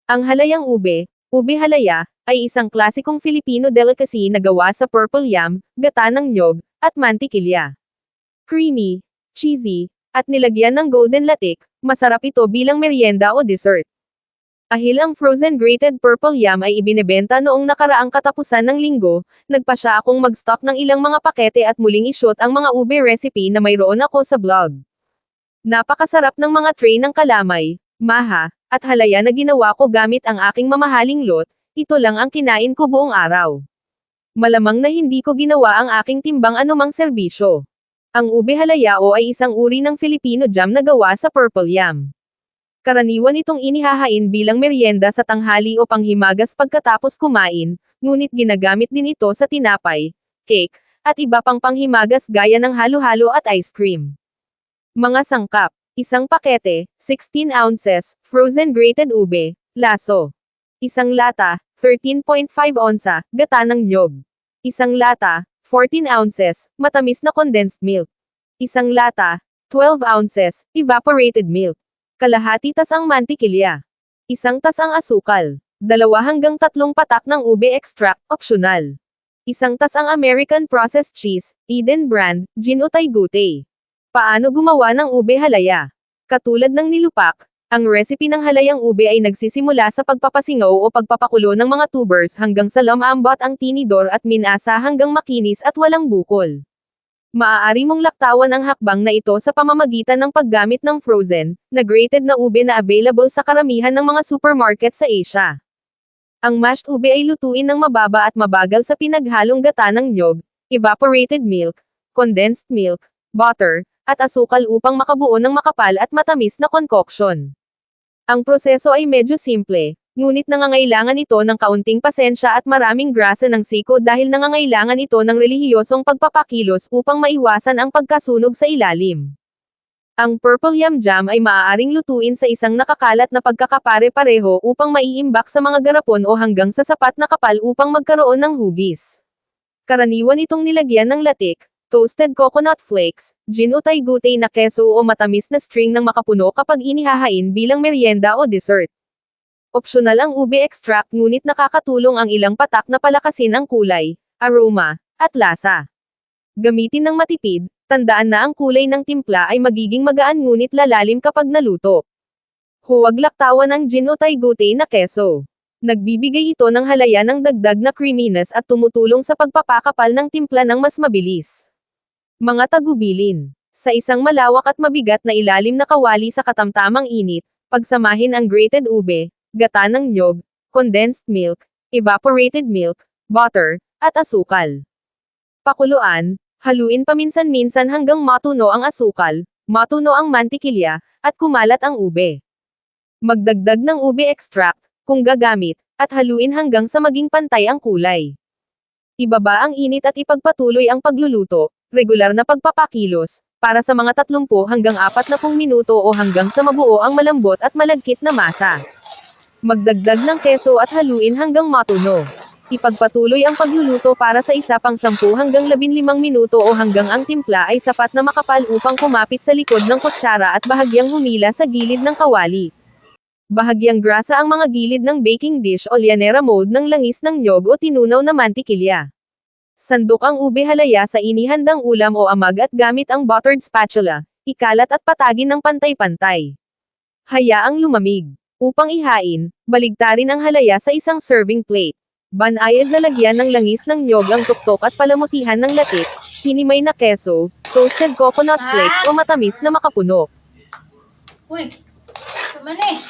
Ang halayang ube, ube halaya, ay isang klasikong Filipino delicacy na gawa sa purple yam, gata ng niyog, at mantikilya. Creamy, cheesy, at nilagyan ng golden latik, masarap ito bilang merienda o dessert. Ahil ang frozen grated purple yam ay ibinebenta noong nakaraang katapusan ng linggo, nagpa siya akong mag-stock ng ilang mga pakete at muling i-shoot ang mga ube recipe na mayroon ako sa blog. Napakasarap ng mga tray ng kalamay, maha, at halaya na ginawa ko gamit ang aking mamahaling lot, ito lang ang kinain ko buong araw. Malamang na hindi ko ginawa ang aking timbang anumang serbisyo. Ang ube halayao ay isang uri ng Filipino jam na gawa sa purple yam. Karaniwan itong inihahain bilang merienda sa tanghali o panghimagas pagkatapos kumain, ngunit ginagamit din ito sa tinapay, cake, at iba pang panghimagas gaya ng halo-halo at ice cream. Mga sangkap. Isang pakete, 16 ounces, frozen grated ube, laso. Isang lata, 13.5 onsa, gata ng niyog. Isang lata, 14 ounces, matamis na condensed milk. Isang lata, 12 ounces, evaporated milk. Kalahati tasang mantikilya. Isang tasang asukal. 2 hanggang 3 patak ng ube extract, optional. Isang tasang American processed cheese, Eden brand, gin o taygutay. Paano gumawa ng ube halaya? Katulad ng nilupak, ang recipe ng halayang ube ay nagsisimula sa pagpapasingaw o pagpapakulo ng mga tubers hanggang sa lumambot ang tinidor at minasa hanggang makinis at walang bukol. Maaari mong laktawan ang hakbang na ito sa pamamagitan ng paggamit ng frozen, na grated na ube na available sa karamihan ng mga supermarket sa Asia. Ang mashed ube ay lutuin ng mababa at mabagal sa pinaghalong gata ng niyog, evaporated milk, condensed milk, butter, at asukal upang makabuo ng makapal at matamis na concoction. Ang proseso ay medyo simple, ngunit nangangailangan ito ng kaunting pasensya at maraming grasa ng siko dahil nangangailangan ito ng relihiyosong pagpapakilos upang maiwasan ang pagkasunog sa ilalim. Ang purple yam jam ay maaaring lutuin sa isang nakakalat na pagkakapare-pareho upang maiimbak sa mga garapon o hanggang sa sapat na kapal upang magkaroon ng hugis. Karaniwan itong nilagyan ng latik, toasted coconut flakes, gin o taygutay na keso o matamis na string ng makapuno kapag inihahain bilang merienda o dessert. Optional ang ube extract ngunit nakakatulong ang ilang patak na palakasin ang kulay, aroma, at lasa. Gamitin ng matipid, tandaan na ang kulay ng timpla ay magiging magaan ngunit lalalim kapag naluto. Huwag laktawan ang gin o taygutay na keso. Nagbibigay ito ng halaya ng dagdag na creaminess at tumutulong sa pagpapakapal ng timpla ng mas mabilis. Mga tagubilin. Sa isang malawak at mabigat na ilalim na kawali sa katamtamang init, pagsamahin ang grated ube, gata ng niyog, condensed milk, evaporated milk, butter, at asukal. Pakuluan, haluin paminsan-minsan hanggang matuno ang asukal, matuno ang mantikilya, at kumalat ang ube. Magdagdag ng ube extract, kung gagamit, at haluin hanggang sa maging pantay ang kulay. Ibaba ang init at ipagpatuloy ang pagluluto, regular na pagpapakilos, para sa mga 30 hanggang 40 minuto o hanggang sa mabuo ang malambot at malagkit na masa. Magdagdag ng keso at haluin hanggang matuno. Ipagpatuloy ang pagluluto para sa isa pang 10 hanggang 15 minuto o hanggang ang timpla ay sapat na makapal upang kumapit sa likod ng kutsara at bahagyang humila sa gilid ng kawali. Bahagyang grasa ang mga gilid ng baking dish o llanera mold ng langis ng niyog o tinunaw na mantikilya. Sandok ang ube halaya sa inihandang ulam o amag at gamit ang buttered spatula, ikalat at patagin ng pantay-pantay. Hayaang lumamig. Upang ihain, baligtarin ang halaya sa isang serving plate. Banayad na lagyan ng langis ng niyog ang tuktok at palamutihan ng latik, hinimay na keso, toasted coconut flakes o matamis na makapuno. Uy, sama na eh.